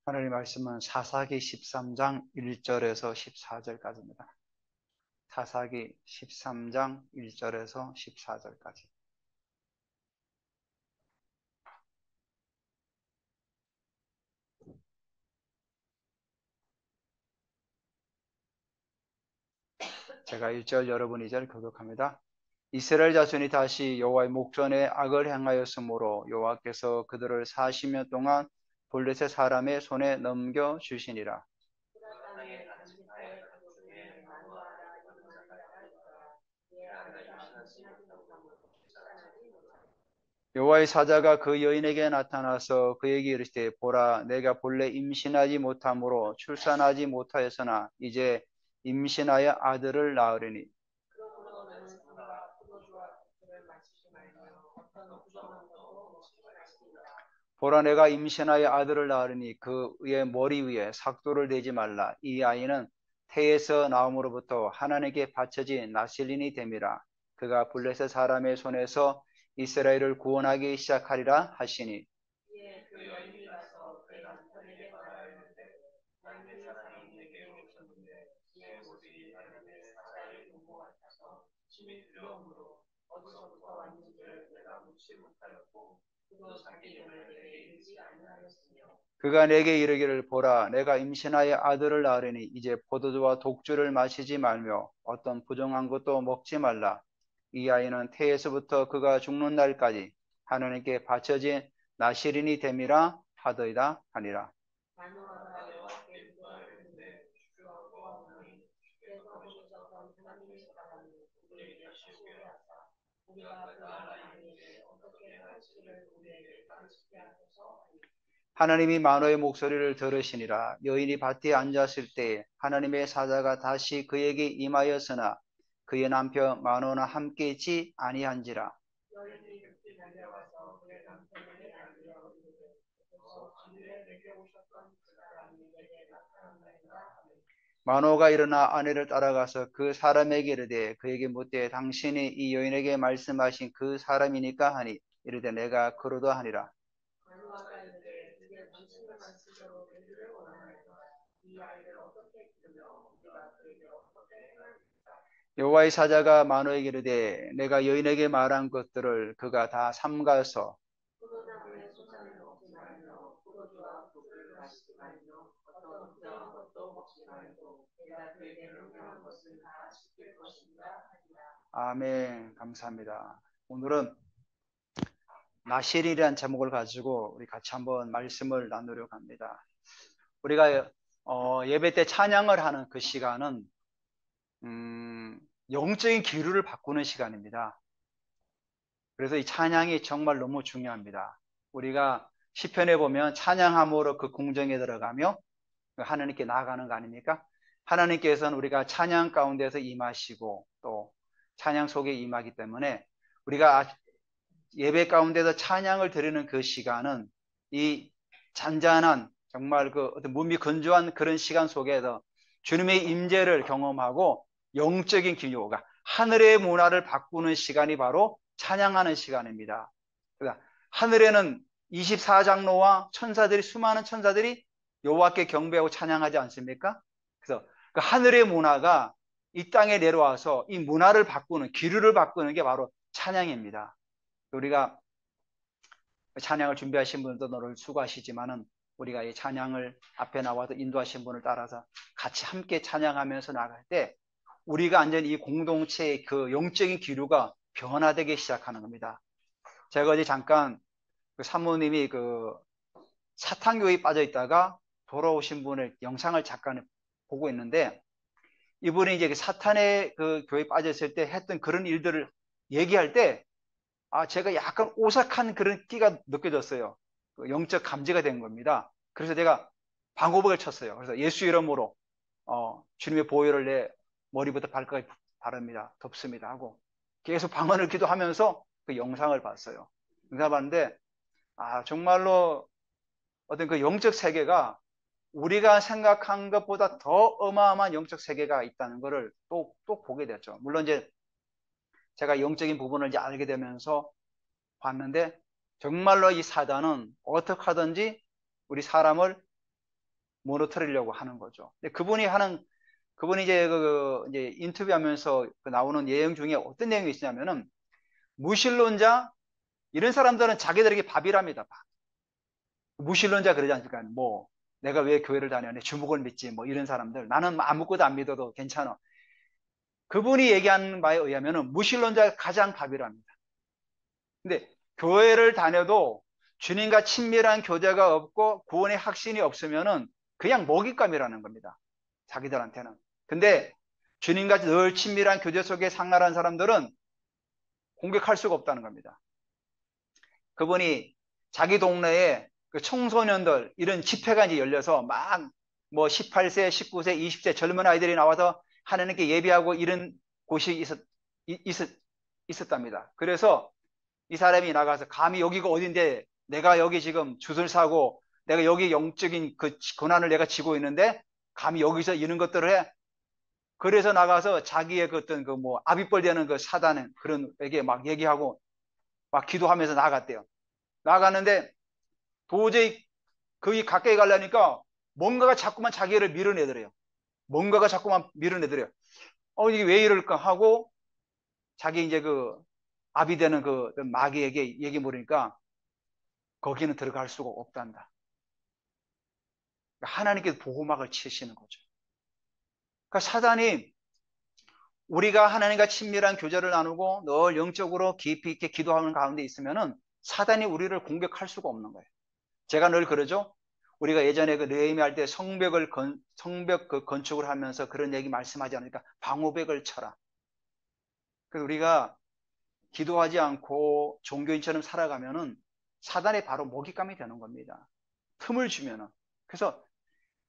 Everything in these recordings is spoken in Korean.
하나님 말씀은 사사기 13장 1절에서 14절까지입니다. 사사기 13장 1절에서 14절까지. 제가 1절, 여러분 2절 교독합니다. 이스라엘 자손이 다시 여호와의 목전에 악을 행하였으므로 여호와께서 그들을 40년 동안 블레셋 사람의 손에 넘겨 주시니라. 여호와의 사자가 그 여인에게 나타나서 그에게 이르시되 보라 내가 본래 임신하지 못함으로 출산하지 못하였으나 이제 임신하여 아들을 낳으리니 보라 내가 임신하여 아들을 낳으리니 그의 머리 위에 삭도를 대지 말라. 이 아이는 태에서 나옴으로부터 하나님께 바쳐진 나실린이 됨이라. 그가 블레셋 사람의 손에서 이스라엘을 구원하기 시작하리라 하시니 그가 내게 이르기를 보라 내가 임신하여 아들을 낳으리니 이제 포도주와 독주를 마시지 말며 어떤 부정한 것도 먹지 말라. 이 아이는 태에서부터 그가 죽는 날까지 하나님께 바쳐진 나실인이 됨이라 하더이다 하니라. 하나님이 마노의 목소리를 들으시니라. 여인이 밭에 앉았을 때 하나님의 사자가 다시 그에게 임하였으나 그의 남편 마노나 함께 있지 아니한지라. 마노가 일어나 아내를 따라가서 그 사람에게 이르되 그에게 묻되 당신이 이 여인에게 말씀하신 그 사람이니까 하니 이르되 내가 그러다 하니라. 여호와의 사자가 마노에게 이르되 내가 여인에게 말한 것들을 그가 다 삼가서 아멘. 감사합니다. 오늘은 나실이라는 제목을 가지고 우리 같이 한번 말씀을 나누려고 합니다. 우리가 예배 때 찬양을 하는 그 시간은 영적인 기류를 바꾸는 시간입니다. 그래서 이 찬양이 정말 너무 중요합니다. 우리가 시편에 보면 찬양함으로 그 궁정에 들어가며 하나님께 나아가는 거 아닙니까? 하나님께서는 우리가 찬양 가운데서 임하시고 또 찬양 속에 임하기 때문에 우리가 예배 가운데서 찬양을 드리는 그 시간은 이 잔잔한 정말 그 어떤 몸이 건조한 그런 시간 속에서 주님의 임재를 경험하고 영적인 기요가 하늘의 문화를 바꾸는 시간이 바로 찬양하는 시간입니다. 그러니까 하늘에는 24장로와 천사들이 수많은 천사들이 여호와께 경배하고 찬양하지 않습니까? 그래서 그 하늘의 문화가 이 땅에 내려와서 이 문화를 바꾸는 기류를 바꾸는 게 바로 찬양입니다. 우리가 찬양을 준비하신 분도 너를 수고하시지만은 우리가 이 찬양을 앞에 나와서 인도하신 분을 따라서 같이 함께 찬양하면서 나갈 때 우리가 완전히 이 공동체의 그 영적인 기류가 변화되기 시작하는 겁니다. 제가 어제 잠깐 그 사모님이 그 사탄교회에 빠져 있다가 돌아오신 분의 영상을 잠깐 보고 있는데 이분이 이제 사탄의 그 교회에 빠졌을 때 했던 그런 일들을 얘기할 때 제가 약간 오싹한 그런 끼가 느껴졌어요. 그 영적 감지가 된 겁니다. 그래서 제가 방호복을 쳤어요. 그래서 예수 이름으로 주님의 보혈을 내 머리부터 발까지 바릅니다. 덮습니다 하고 계속 방언을 기도하면서 그 영상을 봤어요. 영상을 봤는데 정말로 어떤 그 영적 세계가 우리가 생각한 것보다 더 어마어마한 영적 세계가 있다는 것을 또 보게 됐죠. 물론 이제 제가 영적인 부분을 이제 알게 되면서 봤는데 정말로 이 사단은 어떻게 하든지 우리 사람을 무너뜨리려고 하는 거죠. 근데 그분이 이제 인터뷰하면서 나오는 내용 중에 어떤 내용이 있냐면은 무신론자 이런 사람들은 자기들에게 밥이랍니다. 밥. 무신론자 그러지 않습니까? 뭐 내가 왜 교회를 다녀? 내 주목을 믿지? 뭐 이런 사람들 나는 아무것도 안 믿어도 괜찮아. 그분이 얘기하는 바에 의하면은 무신론자가 가장 밥이랍니다. 근데 교회를 다녀도 주님과 친밀한 교제가 없고 구원의 확신이 없으면은 그냥 먹잇감이라는 겁니다. 자기들한테는. 근데 주님과 늘 친밀한 교제 속에 생활한 사람들은 공격할 수가 없다는 겁니다. 그분이 자기 동네에 그 청소년들 이런 집회가 이제 열려서 막 뭐 18세, 19세, 20세 젊은 아이들이 나와서 하나님께 예배하고 이런 곳이 있었답니다. 그래서 이 사람이 나가서 감히 여기가 어딘데 내가 여기 지금 슛을 사고 내가 여기 영적인 그 고난을 내가 지고 있는데 감히 여기서 이런 것들을 해. 그래서 나가서 자기의 그 어떤 그 뭐 아비뻘 되는 그 사단은 그런 에게 막 얘기하고 막 기도하면서 나갔대요. 나가는데 도저히 거기 가까이 가려니까 뭔가가 자꾸만 자기를 밀어내더래요. 뭔가가 자꾸만 밀어내더래요. 이게 왜 이럴까 하고 자기 이제 그 아비 되는 그 마귀에게 얘기 물으니까 거기는 들어갈 수가 없단다. 하나님께서 보호막을 치시는 거죠. 그러니까 사단이 우리가 하나님과 친밀한 교제를 나누고 늘 영적으로 깊이 있게 기도하는 가운데 있으면은 사단이 우리를 공격할 수가 없는 거예요. 제가 늘 그러죠. 우리가 예전에 그 느헤미야 할 때 성벽 그 건축을 하면서 그런 얘기 말씀하지 않으니까 방호벽을 쳐라. 그래서 우리가 기도하지 않고 종교인처럼 살아가면은 사단이 바로 먹잇감이 되는 겁니다. 틈을 주면은.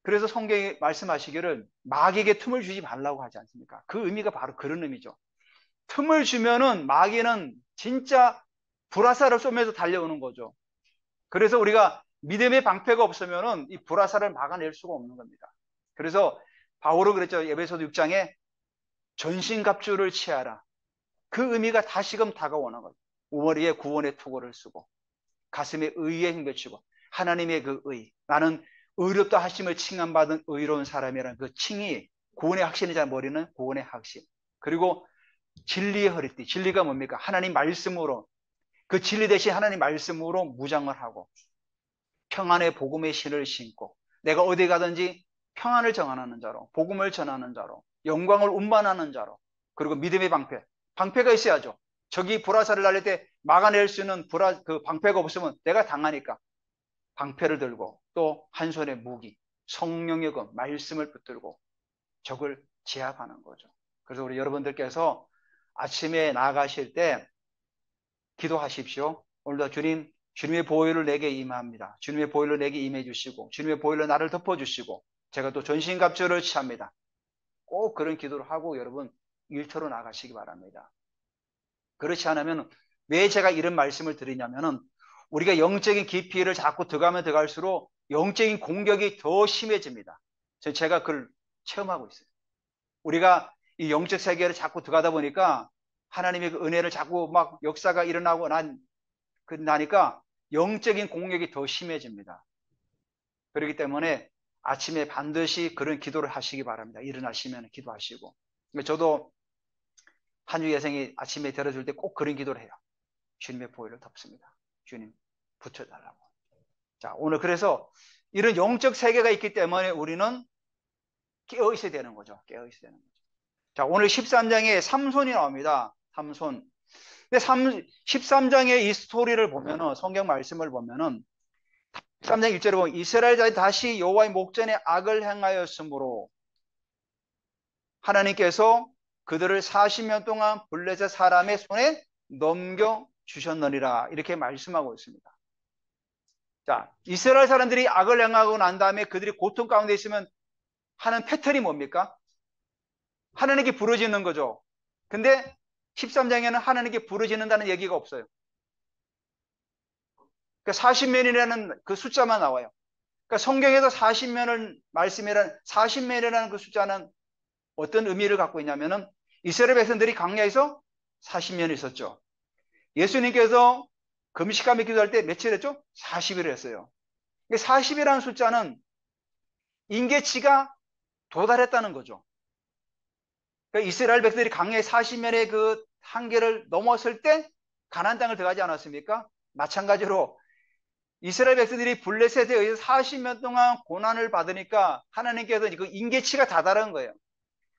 그래서 성경이 말씀하시기를 마귀에게 틈을 주지 말라고 하지 않습니까? 그 의미가 바로 그런 의미죠. 틈을 주면은 마귀는 진짜 불화살을 쏘면서 달려오는 거죠. 그래서 우리가 믿음의 방패가 없으면은 이 불화살을 막아낼 수가 없는 겁니다. 그래서 바울은 그랬죠. 에베소서 6장에 전신갑주를 취하라. 그 의미가 다시금 다가오는 거예요. 머리에 구원의 투구를 쓰고 가슴에 의의 힘을 주고 하나님의 그 의. 나는 의롭다 하심을 칭함받은 의로운 사람이라는 그 칭이 구원의 확신이자 머리는 구원의 확신. 그리고 진리의 허리띠. 진리가 뭡니까? 하나님 말씀으로 그 진리 대신 하나님 말씀으로 무장을 하고 평안의 복음의 신을 신고 내가 어디 가든지 평안을 정하는 자로 복음을 전하는 자로 영광을 운반하는 자로 그리고 믿음의 방패. 방패가 있어야죠. 적이 불화살을 날릴 때 막아낼 수 있는 그 방패가 없으면 내가 당하니까 방패를 들고 또 한 손에 무기 성령의 그 말씀을 붙들고 적을 제압하는 거죠. 그래서 우리 여러분들께서 아침에 나가실 때 기도하십시오. 오늘도 주님의 보혈을 내게 임합니다. 주님의 보혈을 내게 임해 주시고 주님의 보혈로 나를 덮어 주시고 제가 또 전신갑주를 취합니다. 꼭 그런 기도를 하고 여러분 일터로 나가시기 바랍니다. 그렇지 않으면 왜 제가 이런 말씀을 드리냐면은 우리가 영적인 깊이를 자꾸 들어가면 들어갈수록 영적인 공격이 더 심해집니다. 제가 그걸 체험하고 있어요. 우리가 이 영적 세계를 자꾸 들어가다 보니까 하나님의 그 은혜를 자꾸 막 역사가 일어나고 나니까 영적인 공격이 더 심해집니다. 그렇기 때문에 아침에 반드시 그런 기도를 하시기 바랍니다. 일어나시면 기도하시고. 저도 한 주 예생이 아침에 들어줄 때 꼭 그런 기도를 해요. 주님의 보혈을 덮습니다. 주님 붙여달라고. 자, 오늘 그래서 이런 영적 세계가 있기 때문에 우리는 깨어 있어야 되는 거죠. 깨어 있어야 되는 거죠. 자, 오늘 13장에 삼손이 나옵니다. 삼손. 근데 13장의 이 스토리를 보면은, 성경 말씀을 보면은, 13장 1절에 보면, 이스라엘자들이 다시 여호와의 목전에 악을 행하였으므로, 하나님께서 그들을 40년 동안 블레셋 사람의 손에 넘겨주셨느니라. 이렇게 말씀하고 있습니다. 자, 이스라엘 사람들이 악을 행하고 난 다음에 그들이 고통 가운데 있으면 하는 패턴이 뭡니까? 하나님께 부르짖는 거죠. 근데 13장에는 하나님께 부르짖는다는 얘기가 없어요. 그러니까 40면이라는 그 숫자만 나와요. 그러니까 성경에서 40면을 말씀이라는 40면이라는 그 숫자는 어떤 의미를 갖고 있냐면은 이스라엘 백성들이 광야에서 40년 있었죠. 예수님께서 금식하며 기도할 때 며칠 했죠? 40일 했어요. 40이라는 숫자는 임계치가 도달했다는 거죠. 그러니까 이스라엘 백성들이 광야의 40년의 그 한계를 넘었을 때 가나안 땅을 들어가지 않았습니까? 마찬가지로 이스라엘 백성들이 블레셋에 의해서 40년 동안 고난을 받으니까 하나님께서 그 임계치가 다다른 거예요.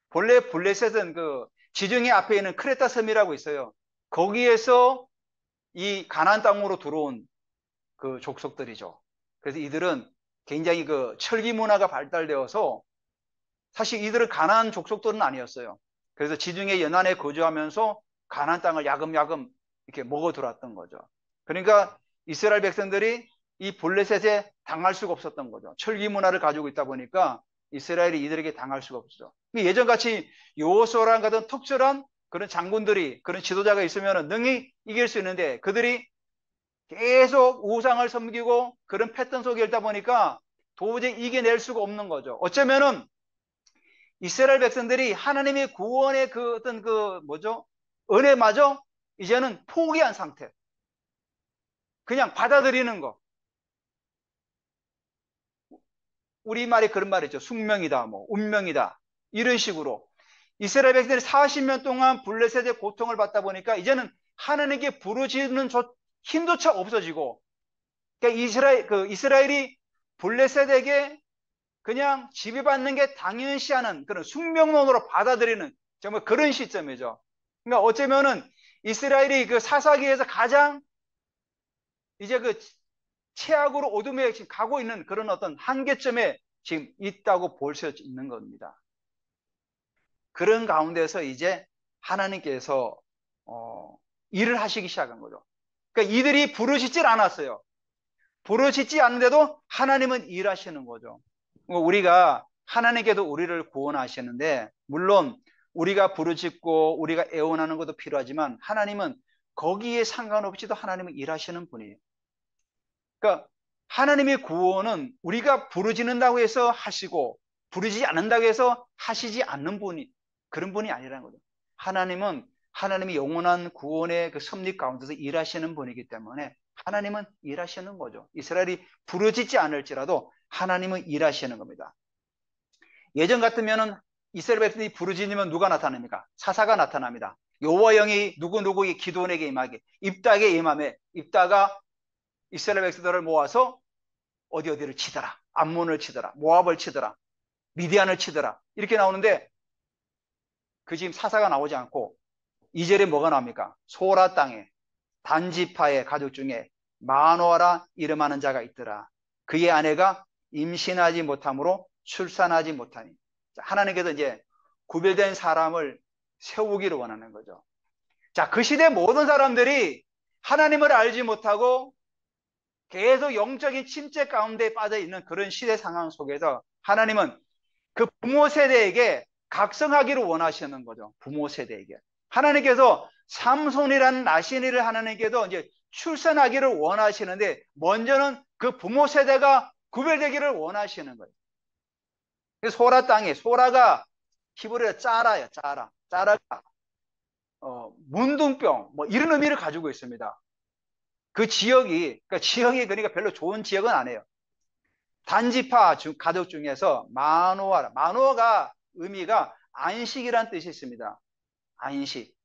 본래 블레셋은 그 지중해 앞에 있는 크레타 섬이라고 있어요. 거기에서 이 가나안 땅으로 들어온 그 족속들이죠. 그래서 이들은 굉장히 그 철기 문화가 발달되어서 사실 이들은 가나안 족속들은 아니었어요. 그래서 지중해 연안에 거주하면서 가나안 땅을 야금야금 이렇게 먹어 들어왔던 거죠. 그러니까 이스라엘 백성들이 이 블레셋에 당할 수가 없었던 거죠. 철기 문화를 가지고 있다 보니까 이스라엘이 이들에게 당할 수가 없죠. 예전같이 여호수아랑 같은 특별한 그런 장군들이 그런 지도자가 있으면 능히 이길 수 있는데 그들이 계속 우상을 섬기고 그런 패턴 속에 있다 보니까 도저히 이겨낼 수가 없는 거죠. 어쩌면은 이스라엘 백성들이 하나님의 구원의 그 어떤 그 뭐죠? 은혜마저 이제는 포기한 상태. 그냥 받아들이는 거. 우리말에 그런 말 있죠. 숙명이다, 뭐, 운명이다. 이런 식으로. 이스라엘 백성들이 40년 동안 블레셋의 고통을 받다 보니까 이제는 하나님께 부르짖는 힘조차 없어지고, 그러니까 이스라엘이 블레셋에게 그냥 지배받는 게 당연시하는 그런 숙명론으로 받아들이는 정말 그런 시점이죠. 그러니까 어쩌면은 이스라엘이 그 사사기에서 가장 이제 그 최악으로 어둠에 지금 가고 있는 그런 어떤 한계점에 지금 있다고 볼 수 있는 겁니다. 그런 가운데서 이제 하나님께서 일을 하시기 시작한 거죠. 그러니까 이들이 부르짖질 않았어요. 부르짖지 않는데도 하나님은 일하시는 거죠. 우리가 하나님께도 우리를 구원하시는데 물론 우리가 부르짖고 우리가 애원하는 것도 필요하지만 하나님은 거기에 상관없이도 하나님은 일하시는 분이에요. 그러니까 하나님의 구원은 우리가 부르짖는다고 해서 하시고 부르짖지 않는다고 해서 하시지 않는 분이 그런 분이 아니라는 거죠. 하나님은 하나님의 영원한 구원의 그 섭리 가운데서 일하시는 분이기 때문에 하나님은 일하시는 거죠. 이스라엘이 부르짖지 않을지라도 하나님은 일하시는 겁니다. 예전 같으면은 이스라엘 백성이 부르짖으면 누가 나타납니까? 사사가 나타납니다. 여호와 영이 누구누구의 기도원에게 임하게 입닥에 임함에 입다가 이스라엘 백성들을 모아서 어디를 치더라. 암몬을 치더라. 모압을 치더라. 미디안을 치더라. 이렇게 나오는데 그 지금 사사가 나오지 않고 2절에 뭐가 나옵니까? 소라 땅에 단지파의 가족 중에 마노아라 이름하는 자가 있더라. 그의 아내가 임신하지 못함으로 출산하지 못하니. 하나님께서 이제 구별된 사람을 세우기를 원하는 거죠. 자, 그 시대 모든 사람들이 하나님을 알지 못하고 계속 영적인 침체 가운데 빠져 있는 그런 시대 상황 속에서 하나님은 그 부모 세대에게 각성하기를 원하시는 거죠. 부모 세대에게. 하나님께서 삼손이라는 나신이를 하나님께서 이제 출산하기를 원하시는데 먼저는 그 부모 세대가 구별되기를 원하시는 거예요. 소라 땅에 소라가 히브리어 짜라요. 짜라가 문둥병 뭐 이런 의미를 가지고 있습니다. 그러니까 별로 좋은 지역은 아니에요. 단지파 가족 중에서 마노아가 의미가 안식이란 뜻이 있습니다. 안식.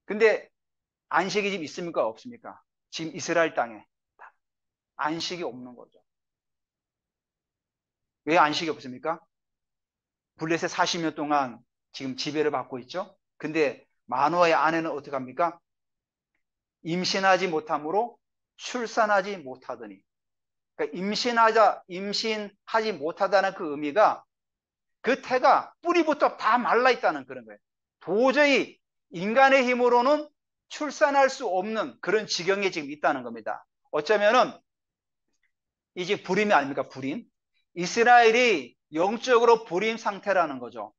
근데 안식이 지금 있습니까? 없습니까? 지금 이스라엘 땅에 안식이 없는 거죠. 왜 안식이 없습니까? 블레셋 40년 동안 지금 지배를 받고 있죠. 근데 마노아의 아내는 어떻게 합니까? 임신하지 못함으로 출산하지 못하더니. 그러니까 임신하지 못하다는 그 의미가 그 태가 뿌리부터 다 말라 있다는 그런 거예요. 도저히 인간의 힘으로는 출산할 수 없는 그런 지경에 지금 있다는 겁니다. 어쩌면은 이제 불임이 아닙니까? 불임. 이스라엘이 영적으로 불임 상태라는 거죠.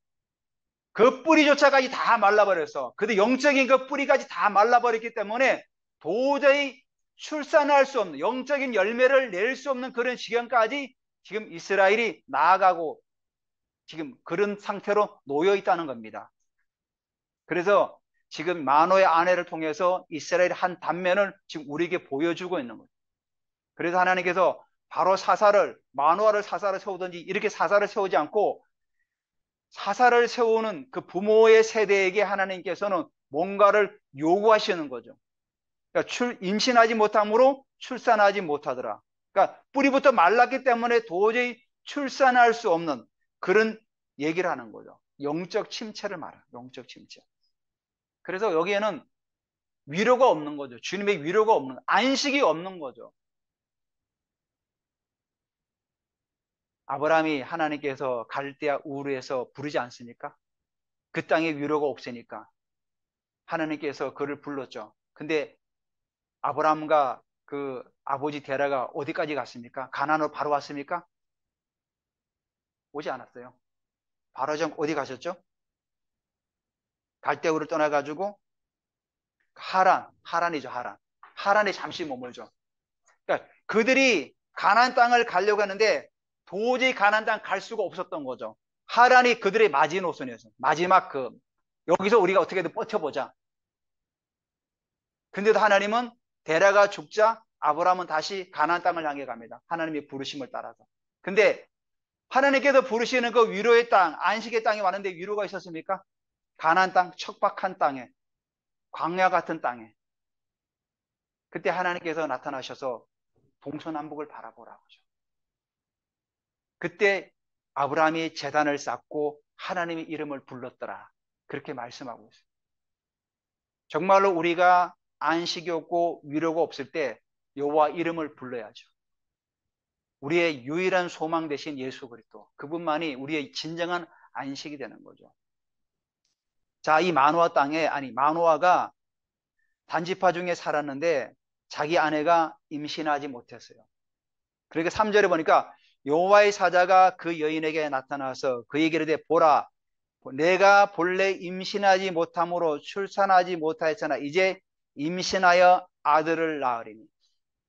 그 뿌리조차까지 다 말라버렸어. 근데 영적인 그 뿌리까지 다 말라버렸기 때문에 도저히 출산할 수 없는 영적인 열매를 낼 수 없는 그런 지경까지 지금 이스라엘이 나아가고 지금 그런 상태로 놓여 있다는 겁니다. 그래서 지금 마노의 아내를 통해서 이스라엘의 한 단면을 지금 우리에게 보여주고 있는 거예요. 그래서 하나님께서 바로 사사를, 마노아를 사사를 세우든지 이렇게 사사를 세우지 않고 사사를 세우는 그 부모의 세대에게 하나님께서는 뭔가를 요구하시는 거죠. 그러니까 임신하지 못함으로 출산하지 못하더라. 그러니까 뿌리부터 말랐기 때문에 도저히 출산할 수 없는 그런 얘기를 하는 거죠. 영적 침체를 말해요. 영적 침체. 그래서 여기에는 위로가 없는 거죠. 주님의 위로가 없는, 안식이 없는 거죠. 아브라함이 하나님께서 갈대아 우르에서 부르지 않습니까? 그 땅에 위로가 없으니까 하나님께서 그를 불렀죠. 근데 아브라함과 그 아버지 데라가 어디까지 갔습니까? 가나안으로 바로 왔습니까? 오지 않았어요. 바로 좀 어디 가셨죠? 갈대우를 떠나가지고 하란이죠, 하란. 하란에 잠시 머물죠. 그러니까 그들이 가나안 땅을 가려고 하는데 도저히 가나안 땅 갈 수가 없었던 거죠. 하란이 그들의 마지노선이었어요. 마지막 여기서 우리가 어떻게든 버텨보자. 근데도 하나님은 데라가 죽자 아브라함은 다시 가나안 땅을 향해 갑니다. 하나님의 부르심을 따라서. 근데 하나님께서 부르시는 그 위로의 땅, 안식의 땅에 왔는데 위로가 있었습니까? 가나안 땅, 척박한 땅에, 광야 같은 땅에. 그때 하나님께서 나타나셔서 동서남북을 바라보라고 하죠. 그때 아브라함이 제단을 쌓고 하나님의 이름을 불렀더라. 그렇게 말씀하고 있어요. 정말로 우리가 안식이 없고 위로가 없을 때 여호와 이름을 불러야죠. 우리의 유일한 소망 되신 예수 그리스도, 그분만이 우리의 진정한 안식이 되는 거죠. 자, 이 마노아가 단지파 중에 살았는데 자기 아내가 임신하지 못했어요. 그러니까 3절에 보니까 여호와의 사자가 그 여인에게 나타나서 그에게 이르되 보라, 내가 본래 임신하지 못함으로 출산하지 못하였으나 이제 임신하여 아들을 낳으리니.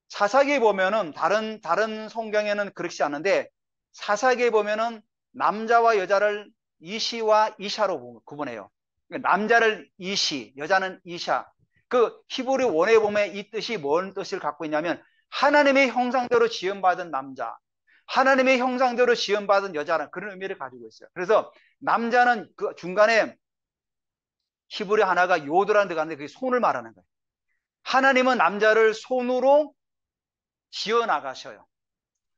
사사기에 보면은 다른 성경에는 그렇지 않은데 사사기에 보면은 남자와 여자를 이시와 이샤로 구분해요. 그러니까 남자를 이시, 여자는 이샤. 그 히브리 원어에 보면 이 뜻이 뭔 뜻을 갖고 있냐면 하나님의 형상대로 지음받은 남자, 하나님의 형상대로 지음받은 여자라는 그런 의미를 가지고 있어요. 그래서 남자는 그 중간에 히브리 하나가 요드라는 데가 있는데 그게 손을 말하는 거예요. 하나님은 남자를 손으로 지어 나가셔요.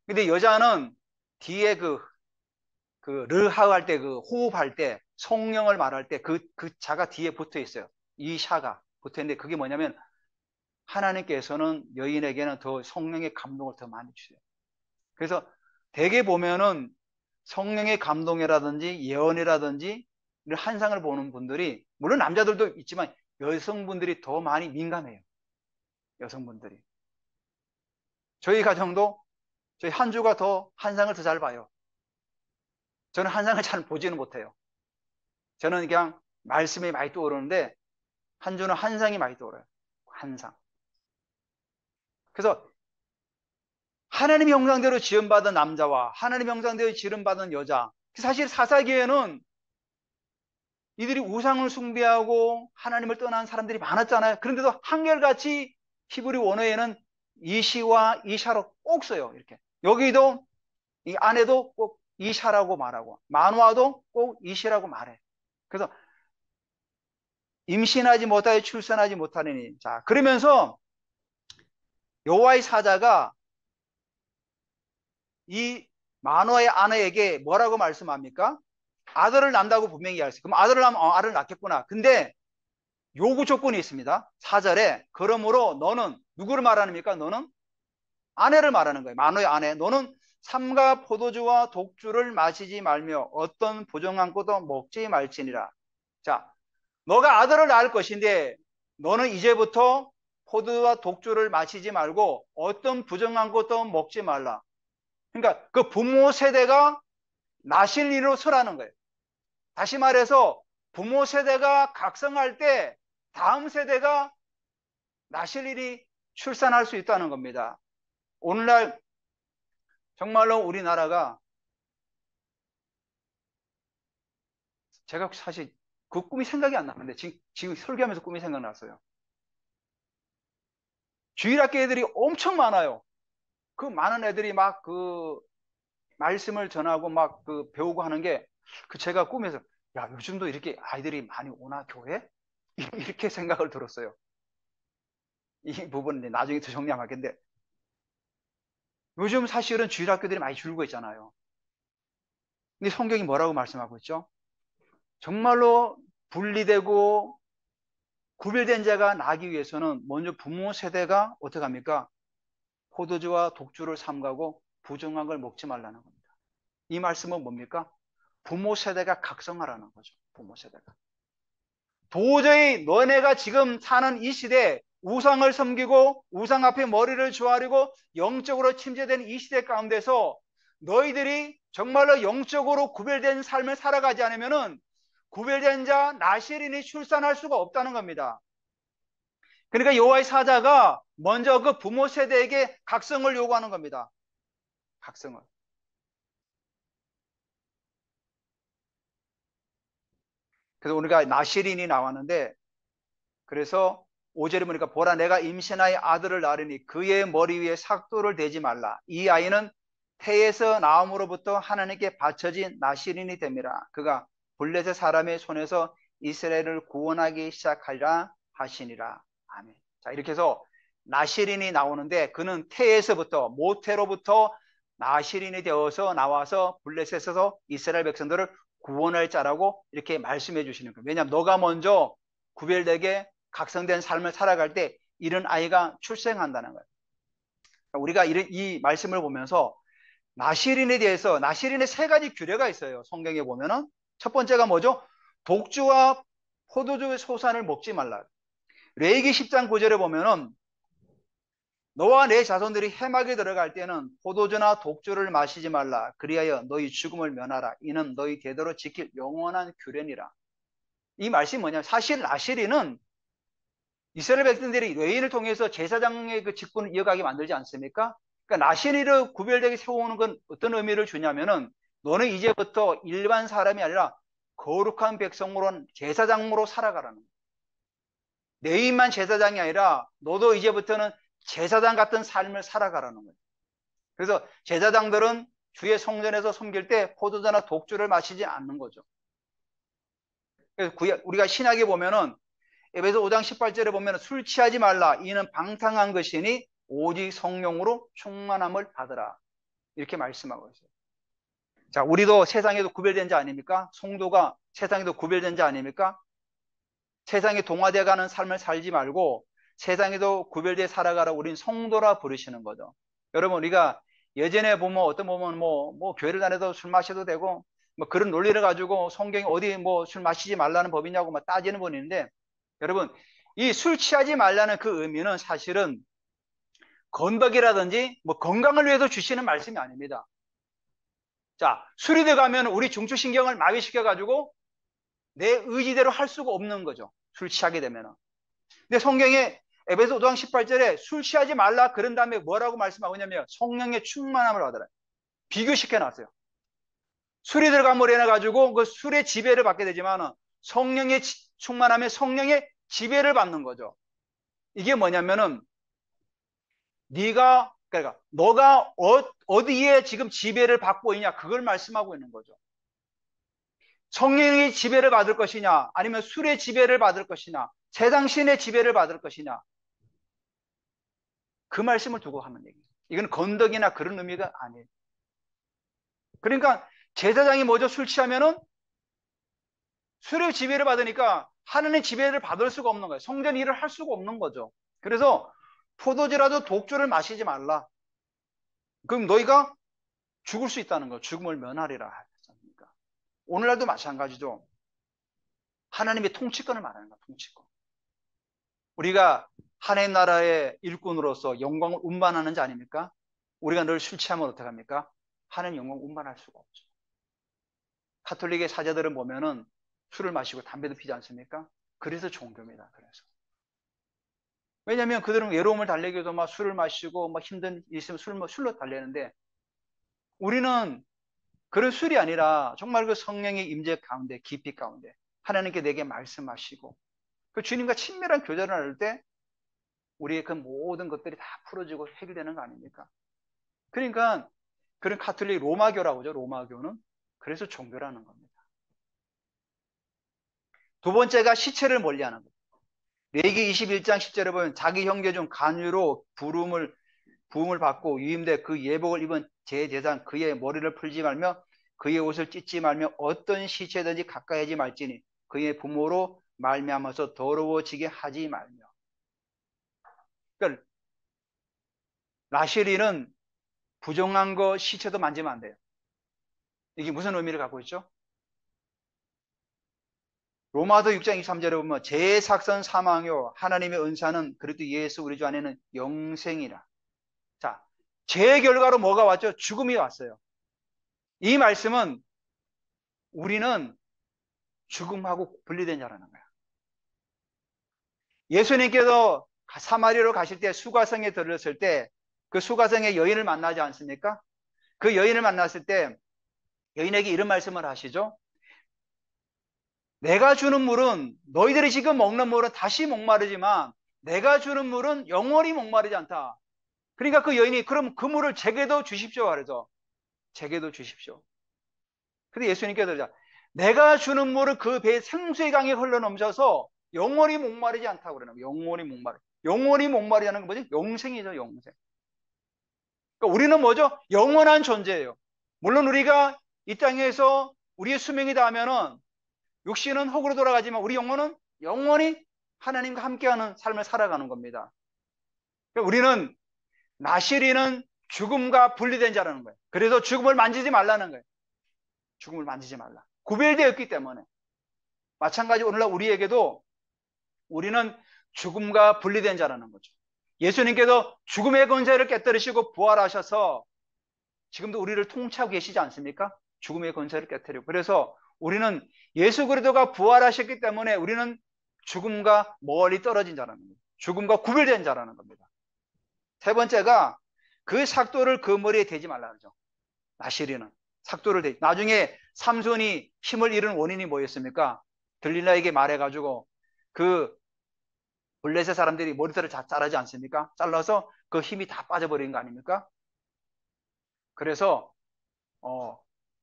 근데 여자는 뒤에 르하우 할 때 호흡할 때 성령을 말할 때 그 자가 뒤에 붙어 있어요. 이 샤가 붙어 있는데 그게 뭐냐면 하나님께서는 여인에게는 더 성령의 감동을 더 많이 주세요. 그래서 대개 보면은 성령의 감동이라든지 예언이라든지 이런 환상을 보는 분들이 물론 남자들도 있지만 여성분들이 더 많이 민감해요. 여성분들이. 저희 가정도 저희 한주가 더 환상을 더 잘 봐요. 저는 환상을 잘 보지는 못해요. 저는 그냥 말씀이 많이 떠오르는데 한주는 환상이 많이 떠오르요. 환상. 그래서 하나님 형상대로 지음받은 남자와 하나님 형상대로 지음받은 여자. 사실 사사기에는 이들이 우상을 숭배하고 하나님을 떠난 사람들이 많았잖아요. 그런데도 한결같이 히브리 원어에는 이시와 이샤로 꼭 써요. 이렇게. 여기도 이 안에도 꼭 이샤라고 말하고 만화도 꼭 이시라고 말해. 그래서 임신하지 못하여 출산하지 못하느니. 자, 그러면서 여호와의 사자가 이 만화의 아내에게 뭐라고 말씀합니까? 아들을 낳는다고 분명히 이야기했어요. 그럼 아들을 낳으면 아들을 낳겠구나. 근데 요구 조건이 있습니다. 4절에 그러므로 너는 누구를 말하는입니까? 너는 아내를 말하는 거예요. 만호의 아내. 너는 삼가 포도주와 독주를 마시지 말며 어떤 부정한 것도 먹지 말지니라. 자, 너가 아들을 낳을 것인데 너는 이제부터 포도와 독주를 마시지 말고 어떤 부정한 것도 먹지 말라. 그러니까 그 부모 세대가 나실 일로 서라는 거예요. 다시 말해서 부모 세대가 각성할 때 다음 세대가 나실 일이 출산할 수 있다는 겁니다. 오늘날 정말로 우리나라가 제가 사실 그 꿈이 생각이 안 나는데 지금 설교하면서 꿈이 생각났어요. 주일학교 애들이 엄청 많아요. 그 많은 애들이 막 그 말씀을 전하고 막 그 배우고 하는 게 그 제가 꿈에서 야, 요즘도 이렇게 아이들이 많이 오나 교회? 이렇게 생각을 들었어요. 이 부분은 나중에 더 정리할 텐데 요즘 사실은 주일학교들이 많이 줄고 있잖아요. 근데 성경이 뭐라고 말씀하고 있죠? 정말로 분리되고 구별된 자가 나기 위해서는 먼저 부모 세대가 어떻게 합니까? 포도주와 독주를 삼가고 부정한 걸 먹지 말라는 겁니다. 이 말씀은 뭡니까? 부모 세대가 각성하라는 거죠. 부모 세대가. 도저히 너네가 지금 사는 이 시대에 우상을 섬기고 우상 앞에 머리를 조아리고 영적으로 침체된 이 시대 가운데서 너희들이 정말로 영적으로 구별된 삶을 살아가지 않으면은 구별된 자 나실인이 출산할 수가 없다는 겁니다. 그러니까 여호와의 사자가 먼저 그 부모 세대에게 각성을 요구하는 겁니다. 각성을. 그래서 우리가 나실인이 나왔는데 그래서 5절에 보니까 보라 내가 임신하여 아들을 낳으니 그의 머리 위에 삭도를 대지 말라. 이 아이는 태에서 나옴으로부터 하나님께 바쳐진 나실인이 됨이라. 그가 블레셋 사람의 손에서 이스라엘을 구원하기 시작하리라 하시니라. 아멘. 자, 이렇게 해서 나실인이 나오는데 그는 태에서부터 모태로부터 나실인이 되어서 나와서 블레셋에서 이스라엘 백성들을 구원할 자라고 이렇게 말씀해 주시는 거예요. 왜냐하면 너가 먼저 구별되게 각성된 삶을 살아갈 때 이런 아이가 출생한다는 거예요. 우리가 이 말씀을 보면서 나실인에 대해서 나실인의 세 가지 규례가 있어요. 성경에 보면은 첫 번째가 뭐죠? 독주와 포도주의 소산을 먹지 말라. 레위기 10장 9절에 보면은 너와 내 자손들이 해막에 들어갈 때는 포도주나 독주를 마시지 말라. 그리하여 너희 죽음을 면하라. 이는 너희 대대로 지킬 영원한 규례니라. 이 말씀이 뭐냐면 사실 나실인은 이스라엘 백성들이 레위인을 통해서 제사장의 그 직분을 이어가게 만들지 않습니까? 그러니까 나시린을 구별되게 세우는 건 어떤 의미를 주냐면은 너는 이제부터 일반 사람이 아니라 거룩한 백성으로 제사장으로 살아가라는 거예요. 레위인만 제사장이 아니라 너도 이제부터는 제사장 같은 삶을 살아가라는 거예요. 그래서 제사장들은 주의 성전에서 섬길 때 포도주나 독주를 마시지 않는 거죠. 그래서 우리가 신약에 보면은 에베소 5장 18절에 보면 술 취하지 말라. 이는 방탕한 것이니 오직 성령으로 충만함을 받으라. 이렇게 말씀하고 있어요. 자, 우리도 세상에도 구별된 자 아닙니까? 성도가 세상에도 구별된 자 아닙니까? 세상에 동화되어 가는 삶을 살지 말고 세상에도 구별되어 살아가라 우린 성도라 부르시는 거죠. 여러분, 우리가 예전에 보면 어떤 보면 뭐 교회를 다녀도 술 마셔도 되고 뭐 그런 논리를 가지고 성경이 어디 뭐 술 마시지 말라는 법이냐고 막 따지는 분이 있는데 여러분, 이 술 취하지 말라는 그 의미는 사실은 건덕이라든지 뭐 건강을 위해서 주시는 말씀이 아닙니다. 자, 술이 들어가면 우리 중추신경을 마비시켜가지고 내 의지대로 할 수가 없는 거죠. 술 취하게 되면. 근데 성경에 에베소 5장 18절에 술 취하지 말라 그런 다음에 뭐라고 말씀하고 있냐면 성령의 충만함을 받으라. 비교시켜 놨어요. 술이 들어감으로 인해 가지고 그 술의 지배를 받게 되지만 성령의 충만함에 성령의 지배를 받는 거죠. 이게 뭐냐면은 네가 그러니까 너가 어디에 지금 지배를 받고 있냐 그걸 말씀하고 있는 거죠. 성령의 지배를 받을 것이냐 아니면 술의 지배를 받을 것이냐 세상 신의 지배를 받을 것이냐 그 말씀을 두고 하는 얘기예요. 이건 건덕이나 그런 의미가 아니에요. 그러니까 제사장이 먼저 술 취하면은 술의 지배를 받으니까 하나님의 지배를 받을 수가 없는 거예요. 성전 일을 할 수가 없는 거죠. 그래서 포도주라도 독주를 마시지 말라. 그럼 너희가 죽을 수 있다는 거, 죽음을 면하리라 하셨습니까? 오늘날도 마찬가지죠. 하나님의 통치권을 말하는 거야, 통치권. 우리가 하나님 나라의 일꾼으로서 영광을 운반하는 자 아닙니까? 우리가 늘 술 취하면 어떡합니까? 하나님 영광을 운반할 수가 없죠. 카톨릭의 사제들은 보면은 술을 마시고 담배도 피지 않습니까? 그래서 종교입니다. 그래서. 왜냐하면 그들은 외로움을 달래기 위해서 막 술을 마시고 막 힘든 일 있으면 술로 달래는데 우리는 그런 술이 아니라 정말 그 성령의 임재 가운데 깊이 가운데 하나님께 내게 말씀하시고 그 주님과 친밀한 교제를 나눌 때 우리의 그 모든 것들이 다 풀어지고 해결되는 거 아닙니까? 그러니까 그런 가톨릭 로마교라고 하죠. 로마교는. 그래서 종교라는 겁니다. 두 번째가 시체를 멀리하는 거예요. 레위기 21장 10절에 보면 자기 형제 중 간유로 부음을 받고 유임돼 그 예복을 입은 제대상 그의 머리를 풀지 말며 그의 옷을 찢지 말며 어떤 시체든지 가까이 하지 말지니 그의 부모로 말미암아서 더러워지게 하지 말며. 그러니까 라시리는 부정한 거 시체도 만지면 안 돼요. 이게 무슨 의미를 갖고 있죠? 로마서 6장 23절에 보면 제사선 사망요 하나님의 은사는 그리스도 예수 우리 주 안에는 영생이라. 자, 제 결과로 뭐가 왔죠? 죽음이 왔어요. 이 말씀은 우리는 죽음하고 분리된 자라는 거야. 예수님께서 사마리아로 가실 때 수가성에 들렀을 때 그 수가성의 여인을 만나지 않습니까? 그 여인을 만났을 때 여인에게 이런 말씀을 하시죠. 내가 주는 물은 너희들이 지금 먹는 물은 다시 목마르지만 내가 주는 물은 영원히 목마르지 않다. 그러니까 그 여인이 그럼 그 물을 제게도 주십시오. 그래서 제게도 주십시오. 근데 예수님께서 내가 주는 물은 그 배에 생수의 강이 흘러넘쳐서 영원히 목마르지 않다고 그러는 거예요. 영원히 목마르. 영원히 목마르지 않는 건 뭐지? 영생이죠, 영생. 그러니까 우리는 뭐죠? 영원한 존재예요. 물론 우리가 이 땅에서 우리의 수명이 닿으면은 육신은 흙으로 돌아가지만 우리 영혼은 영원히 하나님과 함께하는 삶을 살아가는 겁니다. 그러니까 우리는 나시리는 죽음과 분리된 자라는 거예요. 그래서 죽음을 만지지 말라는 거예요. 죽음을 만지지 말라. 구별되었기 때문에. 마찬가지로 오늘날 우리에게도 우리는 죽음과 분리된 자라는 거죠. 예수님께서 죽음의 권세를 깨뜨리시고 부활하셔서 지금도 우리를 통치하고 계시지 않습니까? 죽음의 권세를 깨뜨리고. 그래서 우리는 예수 그리스도가 부활하셨기 때문에 우리는 죽음과 멀리 떨어진 자라는 거예요. 죽음과 구별된 자라는 겁니다. 세 번째가 그 삭도를 그 머리에 대지 말라는 거죠. 나시리는 삭도를 대지. 나중에 삼손이 힘을 잃은 원인이 뭐였습니까? 들릴라에게 말해가지고 그 블레셋 사람들이 머리털을 다 자르지 않습니까? 잘라서 그 힘이 다 빠져버린 거 아닙니까? 그래서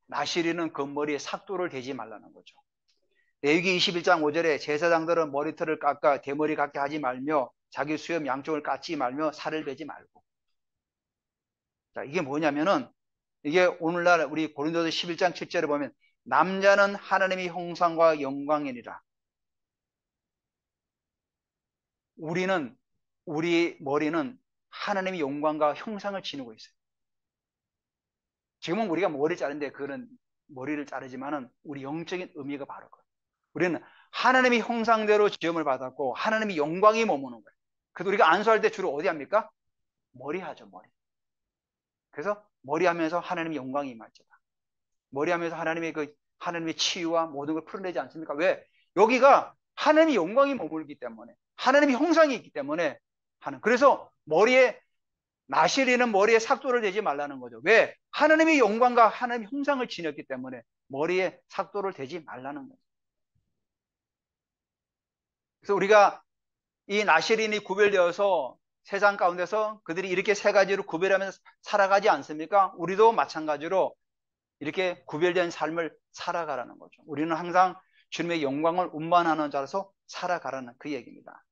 나시리는 그 머리에 삭도를 대지 말라는 거죠. 레위기 21장 5절에 제사장들은 머리털을 깎아 대머리 같게 하지 말며 자기 수염 양쪽을 깎지 말며 살을 베지 말고. 자, 이게 뭐냐면은 이게 오늘날 우리 고린도서 11장 7절에 보면 남자는 하나님의 형상과 영광이니라. 우리 머리는 하나님의 영광과 형상을 지니고 있어요. 지금은 우리가 머리를 자르는데 그런 머리를 자르지만은 우리 영적인 의미가 바로 그거예요. 우리는 하나님의 형상대로 지음을 받았고 하나님의 영광이 머무는 거예요. 그래서 우리가 안수할 때 주로 어디 합니까? 머리 하죠, 머리. 그래서 머리 하면서 하나님의 영광이 임할지다. 머리 하면서 하나님의 치유와 모든 걸 풀어내지 않습니까? 왜? 여기가 하나님의 영광이 머물기 때문에 하나님의 형상이 있기 때문에 그래서 나시리는 머리에 삭도를 대지 말라는 거죠. 왜? 하나님의 영광과 하나님의 형상을 지녔기 때문에 머리에 삭도를 대지 말라는 거죠. 그래서 우리가 이 나시린이 구별되어서 세상 가운데서 그들이 이렇게 세 가지로 구별하면서 살아가지 않습니까? 우리도 마찬가지로 이렇게 구별된 삶을 살아가라는 거죠. 우리는 항상 주님의 영광을 운반하는 자로서 살아가라는 그 얘기입니다.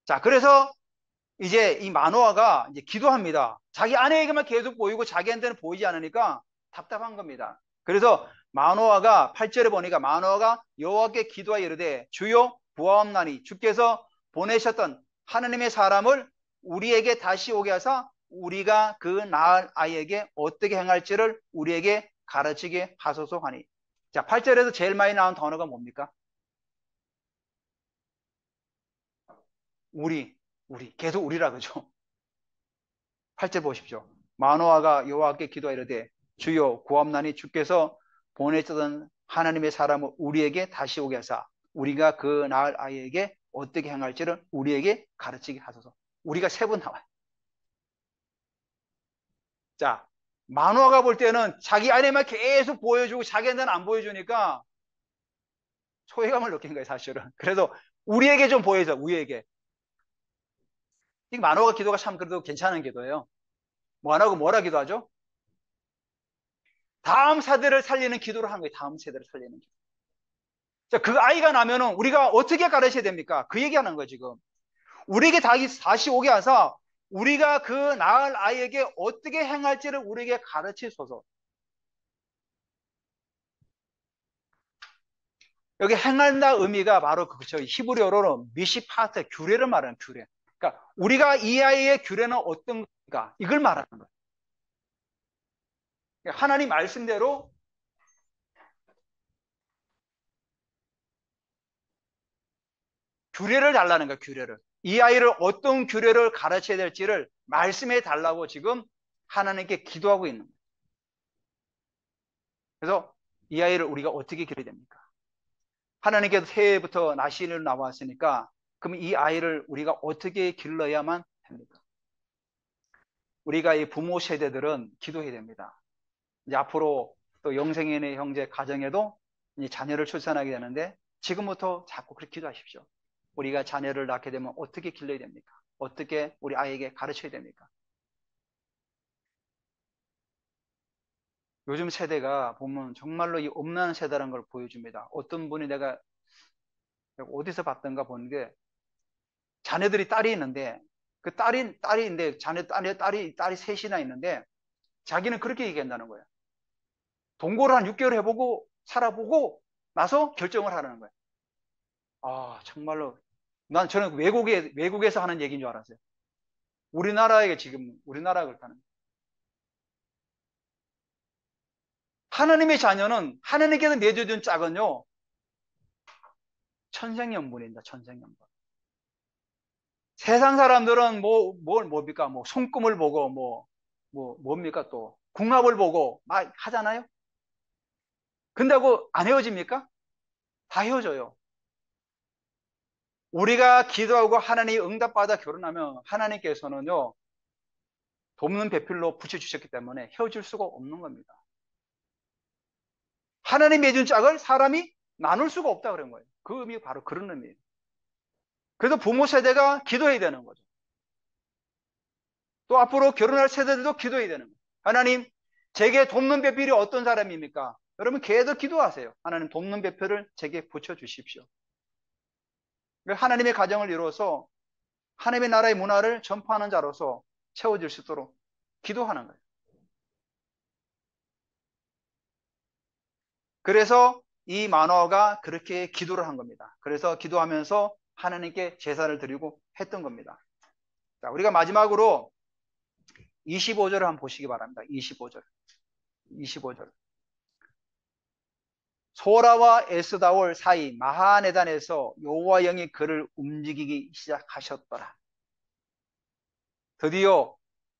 자, 그래서 이제 이 마노아가 이제 기도합니다. 자기 아내에게만 계속 보이고 자기한테는 보이지 않으니까 답답한 겁니다. 그래서 마노아가 8절에 보니까 마노아가 여호와께 기도하여 이르되 주여 구하옵나니 주께서 보내셨던 하나님의 사람을 우리에게 다시 오게 하사 우리가 그 낳을 아이에게 어떻게 행할지를 우리에게 가르치게 하소서 하니. 자, 8절에서 제일 많이 나온 단어가 뭡니까? 우리 계속 우리라 그러죠. 8절 보십시오. 마노아가 여호와께 기도하이르되 주여 구하옵나니 주께서 보내셨던 하나님의 사람을 우리에게 다시 오게 하사 우리가 그 낳을 아이에게 어떻게 행할지를 우리에게 가르치게 하소서. 우리가 세 번 나와요. 자, 마노아가 볼 때는 자기 아내만 계속 보여주고 자기한테는 안 보여주니까 소외감을 느낀 거예요, 사실은. 그래서 우리에게 좀 보여줘, 우리에게. 이 마노아 기도가 참 그래도 괜찮은 기도예요. 뭐 안 하고 뭐라 기도하죠? 다음 세대를 살리는 기도를 하는 거예요. 다음 세대를 살리는 기도. 자, 그 아이가 나면은 우리가 어떻게 가르쳐야 됩니까? 그 얘기하는 거예요, 지금. 우리에게 다시 오게 해서 우리가 그 낳을 아이에게 어떻게 행할지를 우리에게 가르치소서. 여기 행한다 의미가 바로 그죠. 히브리어로 미시파트, 규례를 말하는 규례. 그러니까 우리가 이 아이의 규례는 어떤가 이걸 말하는 거예요. 그러니까 하나님 말씀대로 규례를 달라는 거예요. 규례를. 이 아이를 어떤 규례를 가르쳐야 될지를 말씀해 달라고 지금 하나님께 기도하고 있는 거예요. 그래서 이 아이를 우리가 어떻게 기르야 됩니까? 하나님께서 새해부터 나시를 나왔으니까 그럼 이 아이를 우리가 어떻게 길러야만 됩니까? 우리가 이 부모 세대들은 기도해야 됩니다. 이제 앞으로 또 영생인의 형제 가정에도 이제 자녀를 출산하게 되는데 지금부터 자꾸 그렇게 기도하십시오. 우리가 자녀를 낳게 되면 어떻게 길러야 됩니까? 어떻게 우리 아이에게 가르쳐야 됩니까? 요즘 세대가 보면 정말로 이 없는 세대라는 걸 보여줍니다. 어떤 분이 내가 어디서 봤던가 보는데 자녀들이 딸이 있는데 그 딸이 있는데 딸이 셋이나 있는데 자기는 그렇게 얘기한다는 거예요. 동거를 한 6개월 해보고 살아보고 나서 결정을 하라는 거예요. 아, 정말로 저는 외국에서 하는 얘기인 줄 알았어요. 우리나라에 지금 우리나라가 그렇다는 거예요. 하나님의 자녀는 하나님께서 내줘준 짝은요 천생연분입니다. 천생연분. 세상 사람들은 뭡니까? 뭐 손금을 보고 뭡니까 또 궁합을 보고 막 하잖아요. 근데고 안 헤어집니까? 다 헤어져요. 우리가 기도하고 하나님이 응답받아 결혼하면 하나님께서는요 돕는 배필로 붙여주셨기 때문에 헤어질 수가 없는 겁니다. 하나님 맺은 짝을 사람이 나눌 수가 없다 그런 거예요. 그 의미가 바로 그런 의미예요. 그래서 부모 세대가 기도해야 되는 거죠. 또 앞으로 결혼할 세대들도 기도해야 되는 거예요. 하나님, 제게 돕는 배필이 어떤 사람입니까? 여러분 계속 기도하세요. 하나님 돕는 배필을 제게 붙여주십시오. 하나님의 가정을 이루어서 하나님의 나라의 문화를 전파하는 자로서 채워질 수 있도록 기도하는 거예요. 그래서 이 만화가 그렇게 기도를 한 겁니다. 그래서 기도하면서 하나님께 제사를 드리고 했던 겁니다. 자, 우리가 마지막으로 25절을 한번 보시기 바랍니다. 25절. 25절. 소라와 에스다올 사이 마하네단에서 여호와 영이 그를 움직이기 시작하셨더라. 드디어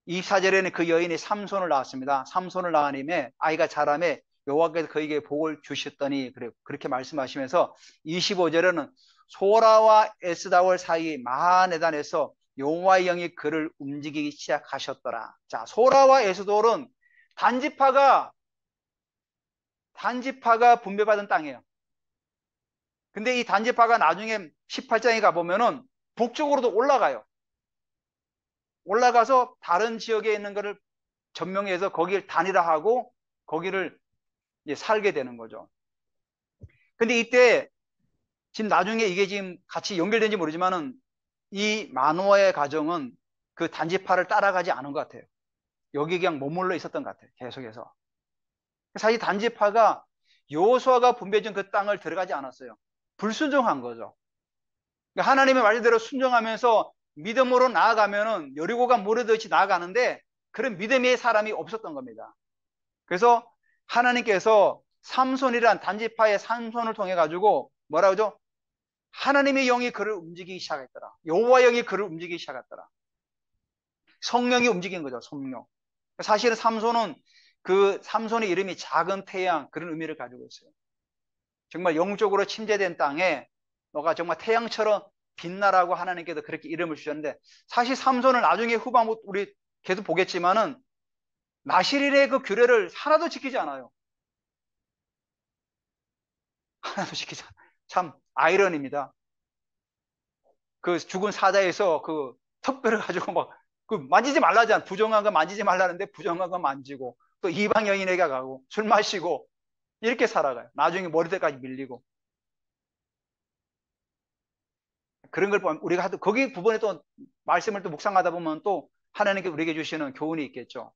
24절에는 그 여인이 삼손을 낳았습니다. 삼손을 낳으님에 아이가 자라매 여호와께서 그에게 복을 주셨더니 그렇게 말씀하시면서 25절에는 소라와 에스다올 사이 마하네단에서 여호와의 영이 그를 움직이기 시작하셨더라. 자, 소라와 에스다올은 단지파가 분배받은 땅이에요. 근데 이 단지파가 나중에 18장에 가보면은 북쪽으로도 올라가요. 올라가서 다른 지역에 있는 것을 점령해서 거기를 단일화하고 거기를 이제 살게 되는 거죠. 근데 이때 지금 나중에 이게 지금 같이 연결된지 모르지만은 이 마노아의 가정은 그 단지파를 따라가지 않은 것 같아요. 여기 그냥 머물러 있었던 것 같아요. 계속해서. 사실 단지파가 여호수아가 분배준 그 땅을 들어가지 않았어요. 불순종한 거죠. 그러니까 하나님의 말대로 순종하면서 믿음으로 나아가면은 여리고가 무너듯이 나아가는데 그런 믿음의 사람이 없었던 겁니다. 그래서 하나님께서 삼손이란 단지파의 삼손을 통해 가지고 뭐라고 하죠? 하나님의 영이 그를 움직이기 시작했더라. 여호와 영이 그를 움직이기 시작했더라. 성령이 움직인 거죠. 성령. 사실은 삼손은 그 삼손의 이름이 작은 태양 그런 의미를 가지고 있어요. 정말 영적으로 침재된 땅에 너가 정말 태양처럼 빛나라고 하나님께서 그렇게 이름을 주셨는데 사실 삼손을 나중에 후반부 우리 계속 보겠지만은 나실인의 그 규례를 하나도 지키지 않아요. 하나도 지키지 않아요. 참 아이러니입니다. 그 죽은 사자에서 그 턱뼈를 가지고 막 그 만지지 말라잖아. 부정한 거 만지지 말라는데 부정한 거 만지고 또 이방 여인에게 가고 술 마시고 이렇게 살아가요. 나중에 머리대까지 밀리고. 그런 걸 보면 우리가 하도 거기 부분에 또 말씀을 또 묵상하다 보면 또 하나님께 우리에게 주시는 교훈이 있겠죠.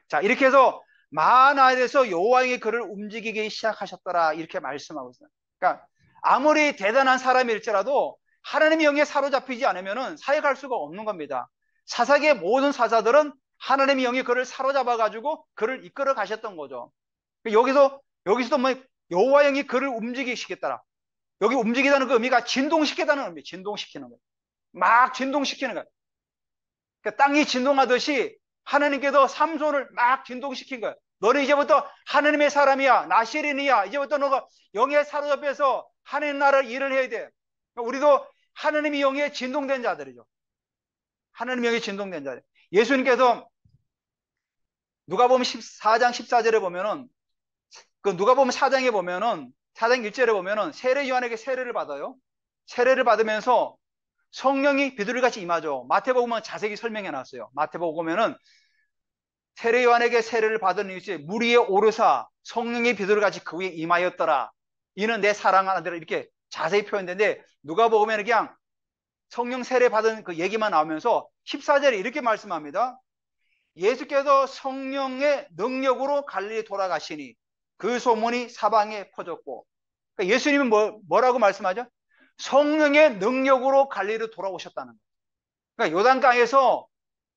자, 이렇게 해서 마하나엘에서 여호와의 그를 움직이기 시작하셨더라 이렇게 말씀하고 있어요. 그러니까 아무리 대단한 사람일지라도 하나님의 영에 사로잡히지 않으면 사역할 수가 없는 겁니다. 사사기의 모든 사사들은 하나님의 영이 그를 사로잡아 가지고 그를 이끌어 가셨던 거죠. 여기서도 뭐 여호와 영이 그를 움직이시겠더라. 여기 움직이다는 그 의미가 진동시키다는 의미, 진동시키는 거예요. 막 진동시키는 거예요. 그러니까 땅이 진동하듯이 하나님께서 삼손을 막 진동시킨 거예요. 너는 이제부터 하나님의 사람이야. 나시린이야. 이제부터 너가 영에 사로잡혀서 하나님 나라를 일을 해야 돼. 그러니까 우리도 하나님의 영에 진동된 자들이죠. 하나님의 영에 진동된 자들. 예수님께서 누가복음 14장 14절에 보면은 그 누가복음 4장에 보면은 4장 1절에 보면은 세례 요한에게 세례를 받아요. 세례를 받으면서 성령이 비둘기같이 임하죠. 마태복음은 자세히 설명해 놨어요. 마태복음에는 세례 요한에게 세례를 받은 이유에 물 위에 오르사 성령이 비둘기같이 그 위에 임하였더라. 이는 내 사랑하는 아들 이렇게 자세히 표현되는데 누가복음에는 그냥 성령 세례 받은 그 얘기만 나오면서 14절에 이렇게 말씀합니다. 예수께서 성령의 능력으로 갈릴리 돌아가시니 그 소문이 사방에 퍼졌고 그러니까 예수님은 뭐라고 말씀하죠? 성령의 능력으로 갈릴리로 돌아오셨다는 거예요. 그러니까 요단강에서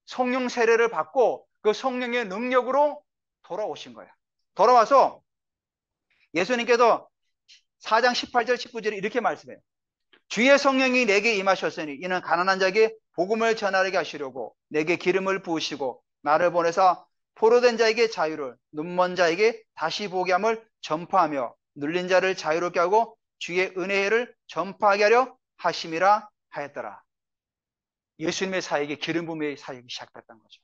성령 세례를 받고 그 성령의 능력으로 돌아오신 거예요. 돌아와서 예수님께서 4장 18절 19절에 이렇게 말씀해요. 주의 성령이 내게 임하셨으니 이는 가난한 자에게 복음을 전하게 하시려고 내게 기름을 부으시고 나를 보내사 포로된 자에게 자유를 눈먼 자에게 다시 보게 함을 전파하며 눌린 자를 자유롭게 하고 주의 은혜를 전파하게 하려 하심이라 하였더라. 예수님의 사역이 기름 부음의 사역이 시작됐던 거죠.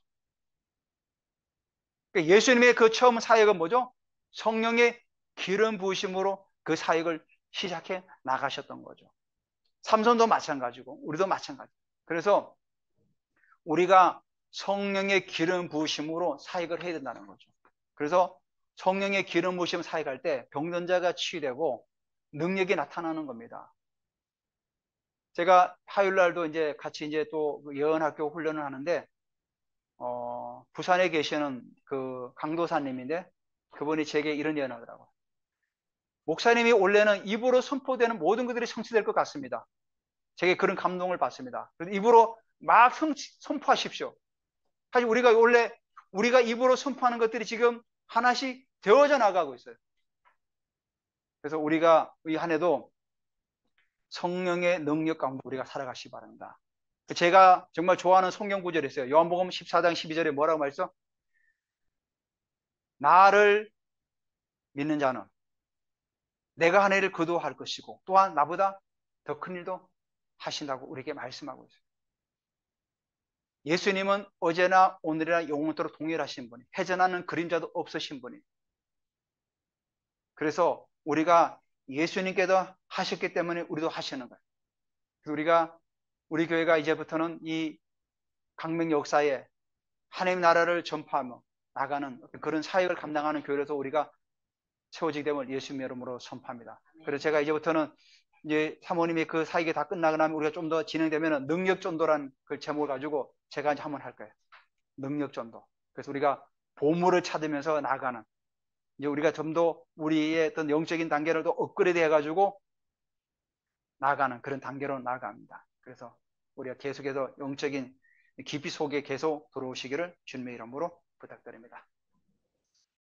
그러니까 예수님의 그 처음 사역은 뭐죠? 성령의 기름 부으심으로 그 사역을 시작해 나가셨던 거죠. 삼손도 마찬가지고 우리도 마찬가지. 그래서 우리가 성령의 기름 부으심으로 사역을 해야 된다는 거죠. 그래서 성령의 기름 부으심 사역할 때 병든 자가 치유되고 능력이 나타나는 겁니다. 제가 화요일 날도 이제 같이 이제 또 예언학교 훈련을 하는데 부산에 계시는 그 강도사님인데 그분이 제게 이런 예언하더라고요. 목사님이 원래는 입으로 선포되는 모든 것들이 성취될 것 같습니다. 제게 그런 감동을 받습니다. 입으로 막 선포하십시오. 사실 우리가 입으로 선포하는 것들이 지금 하나씩 되어져 나가고 있어요. 그래서 우리가 이 한 해도 성령의 능력 가운데 우리가 살아가시기 바랍니다. 제가 정말 좋아하는 성경 구절이 있어요. 요한복음 14장 12절에 뭐라고 말했어? 나를 믿는 자는 내가 한 일을 그도 할 것이고 또한 나보다 더 큰 일도 하신다고 우리에게 말씀하고 있어요. 예수님은 어제나 오늘이나 영원토록 동일하신 분이 회전하는 그림자도 없으신 분이 그래서 우리가 예수님께서 하셨기 때문에 우리도 하시는 거예요. 그래서 우리 교회가 이제부터는 이 강명 역사에 하나님 나라를 전파하며 나가는 그런 사역을 감당하는 교회로서 우리가 세워지게 됨을 예수님의 이름으로 선포합니다. 그래서 제가 이제부터는 이제 사모님이 그 사역이 다 끝나고 나면 우리가 좀 더 진행되면 능력전도라는 그 제목을 가지고 제가 이제 한번 할 거예요. 능력전도. 그래서 우리가 보물을 찾으면서 나가는 이제 우리가 좀 더 우리의 어떤 영적인 단계를 더 업그레이드 해가지고 나가는 그런 단계로 나아갑니다. 그래서 우리가 계속해서 영적인 깊이 속에 계속 들어오시기를 주님의 이름으로 부탁드립니다.